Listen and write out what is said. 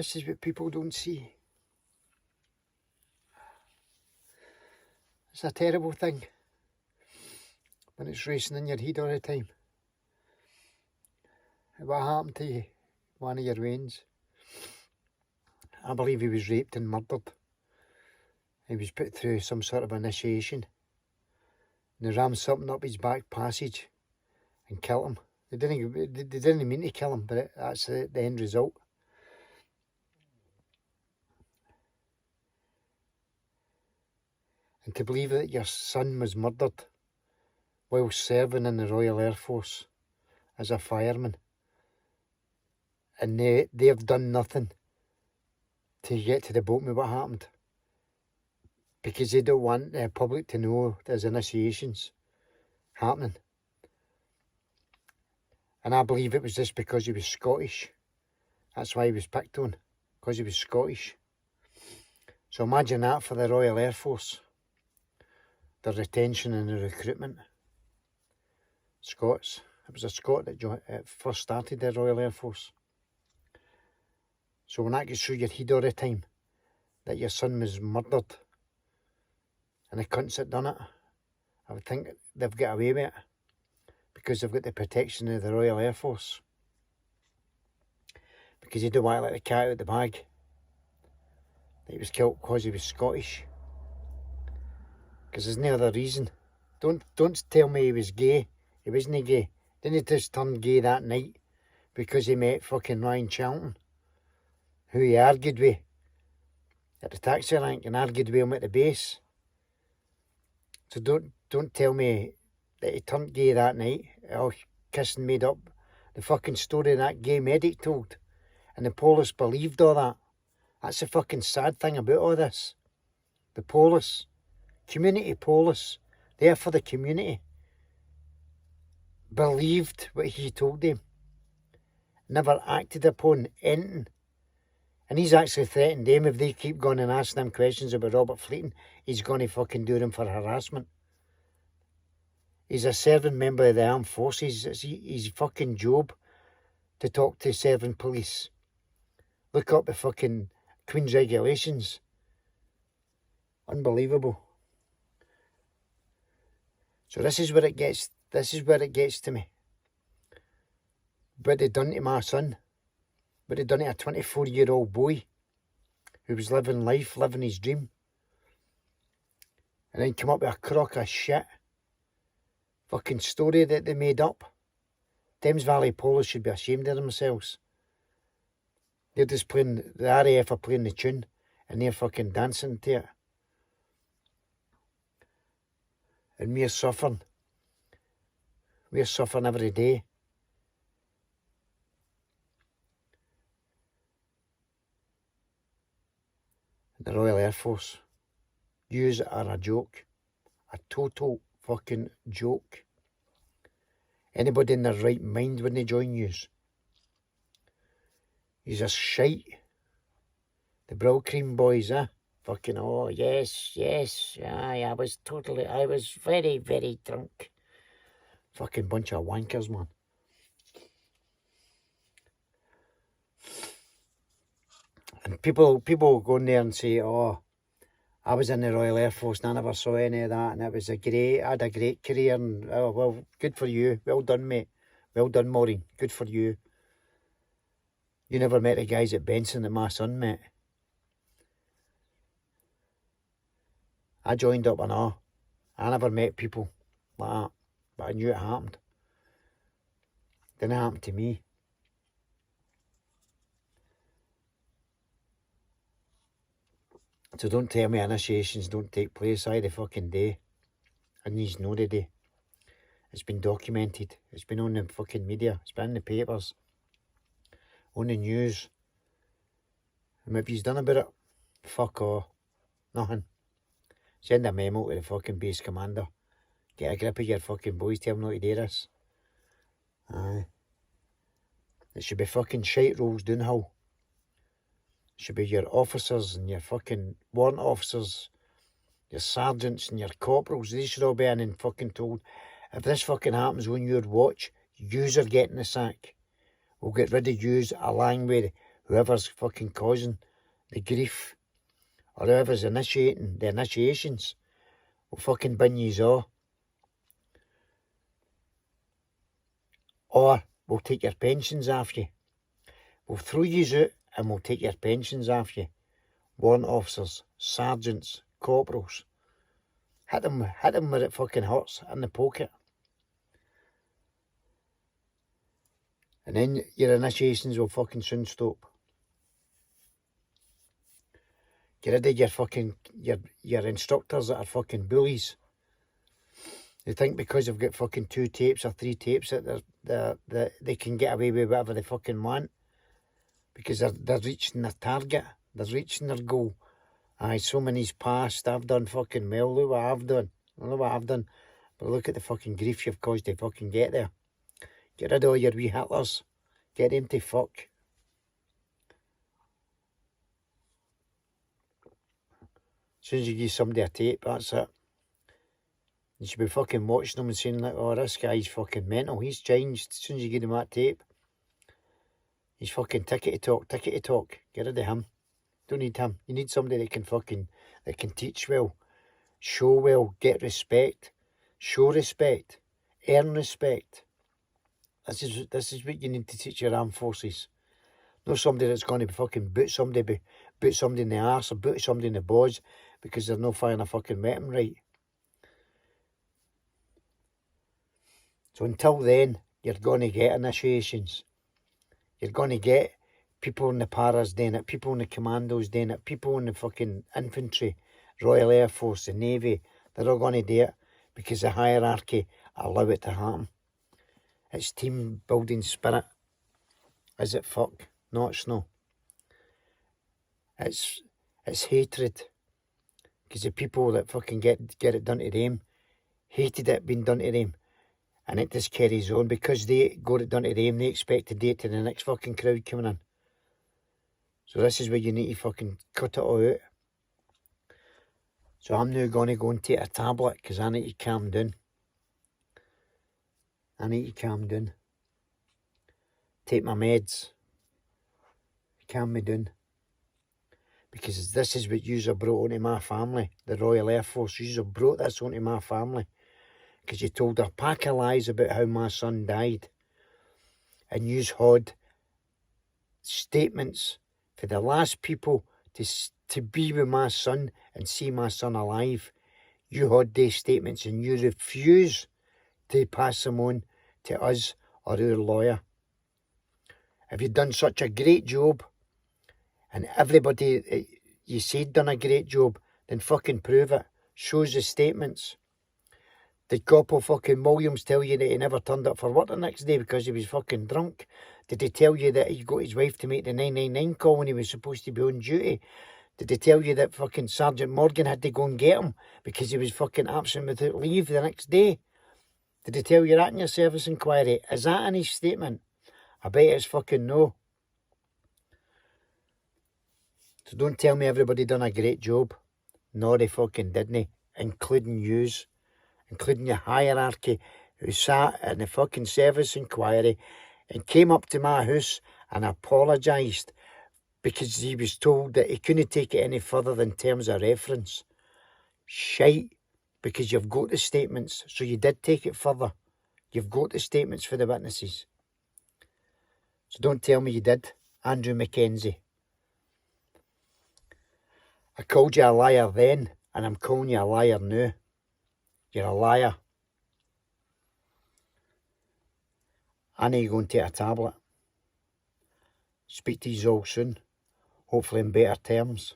This is what people don't see. It's a terrible thing when it's racing in your head all the time. What happened to you? One of your veins? I believe he was raped and murdered. He was put through some sort of initiation. And they rammed something up his back passage and killed him. They didn't mean to kill him, but that's the end result. And to believe that your son was murdered while serving in the Royal Air Force as a fireman, and they've done nothing to get to the bottom of what happened, because they don't want the public to know there's initiations happening. And I believe it was just because he was Scottish. That's why he was picked on, because he was Scottish. So imagine that for the Royal Air Force. The retention and the recruitment. Scots. It was a Scot that first started the Royal Air Force. So when that gets through your head all the time, that your son was murdered, and the cunts that done it, I would think they've got away with it, because they've got the protection of the Royal Air Force. Because you don't want to let the cat out of the bag. That he was killed because he was Scottish. Because there's no other reason. Don't tell me he was gay. He wasn't gay. Didn't he just turn gay that night because he met fucking Ryan Charlton, who he argued with at the taxi rank and argued with him at the base. So don't tell me that he turned gay that night. All kissing made up. The fucking story that gay medic told. And the police believed all that. That's the fucking sad thing about all this. The police. Community police, there for the community, believed what he told them, never acted upon anything. And he's actually threatened them, if they keep going and asking them questions about Robert Fleeting, he's going to fucking do them for harassment. He's a serving member of the armed forces. It's his fucking job to talk to serving police. Look up the fucking Queen's regulations. Unbelievable. So this is where it gets to me. What they done to my son. What they done to a 24-year-old boy who was living life, living his dream. And then come up with a crock of shit. Fucking story that they made up. Thames Valley Police should be ashamed of themselves. They're just playing, the RAF are playing the tune and they're fucking dancing to it. And we're suffering. We're suffering every day. The Royal Air Force. Yous are a joke. A total fucking joke. Anybody in their right mind when they join yous? Yous are shite. The Brill Cream boys, Fucking, oh, yes, I was very, very drunk. Fucking bunch of wankers, man. And people go in there and say, oh, I was in the Royal Air Force and I never saw any of that, and I had a great career, and oh, well, good for you. Well done, mate. Well done, Maureen. Good for you. You never met the guys at Benson that my son met. I joined up and all. I never met people like that, but I knew it happened. It didn't happen to me. So don't tell me initiations don't take place either fucking day. And these know the day. It's been documented. It's been on the fucking media. It's been in the papers. On the news. And if you've done about it, fuck off. Nothing. Send a memo to the fucking base commander. Get a grip of your fucking boys, tell them not to do this. Aye. It should be fucking shite rolls downhill. It should be your officers and your fucking warrant officers, your sergeants and your corporals. They should all be in and fucking told, if this fucking happens on your watch, yous are getting the sack. We'll get rid of yous along with whoever's fucking causing the grief, or whoever's initiating the initiations, will fucking bin yous all. Or we'll take your pensions off you. We'll throw yous out and we'll take your pensions off you. Warrant officers, sergeants, corporals. Hit them where it fucking hurts, in the pocket. And then your initiations will fucking soon stop. Get rid of your fucking, your instructors that are fucking bullies. They think because they've got fucking 2 tapes or 3 tapes that they can get away with whatever they fucking want. Because they're reaching their target. They're reaching their goal. Aye, so many's passed. I've done fucking well. Look what I've done. Look what I've done. But look at the fucking grief you've caused to fucking get there. Get rid of all your wee Hitlers. Get them to fuck. As soon as you give somebody a tape, that's it. You should be fucking watching them and saying like, oh, this guy's fucking mental. He's changed. As soon as you give him that tape, he's fucking tickety talk. Get rid of him. Don't need him. You need somebody that can teach well, show well, get respect, show respect, earn respect. This is what you need to teach your armed forces. Not somebody that's going to fucking boot somebody in the arse or boot somebody in the balls because they're not firing a fucking weapon right. So until then, you're going to get initiations. You're going to get people in the paras doing it, people in the commandos doing it, people in the fucking infantry, Royal Air Force, the Navy. They're all going to do it because the hierarchy allow it to happen. It's team building spirit. Is it fuck? No, it's no. It's hatred. Because the people that fucking get it done to them hated it being done to them. And it just carries on. Because they got it done to them, they expect to do it to the next fucking crowd coming in. So this is where you need to fucking cut it all out. So I'm now going to go and take a tablet because I need to calm down. Take my meds. Calm me down. Because this is what yous have brought onto my family. The Royal Air Force. Yous have brought this onto my family. Because you told a pack of lies about how my son died. And yous had statements for the last people to be with my son and see my son alive. You had these statements and you refuse to pass them on to us or our lawyer. If you've done such a great job and everybody you said done a great job, then fucking prove it. Show us the statements. Did Corporal fucking Williams tell you that he never turned up for work the next day because he was fucking drunk? Did he tell you that he got his wife to make the 999 call when he was supposed to be on duty? Did they tell you that fucking Sergeant Morgan had to go and get him because he was fucking absent without leave the next day? Did they tell you that in your service inquiry? Is that in his statement? I bet it's fucking no. So don't tell me everybody done a great job. No, they fucking didn't, including yous, including your hierarchy who sat in the fucking service inquiry and came up to my house and apologised because he was told that he couldn't take it any further than terms of reference. Shite, because you've got the statements, so you did take it further. You've got the statements for the witnesses. So don't tell me you did, Andrew Mackenzie. I called you a liar then, and I'm calling you a liar now. You're a liar. I know you're going to take a tablet. Speak to you all soon. Hopefully in better terms.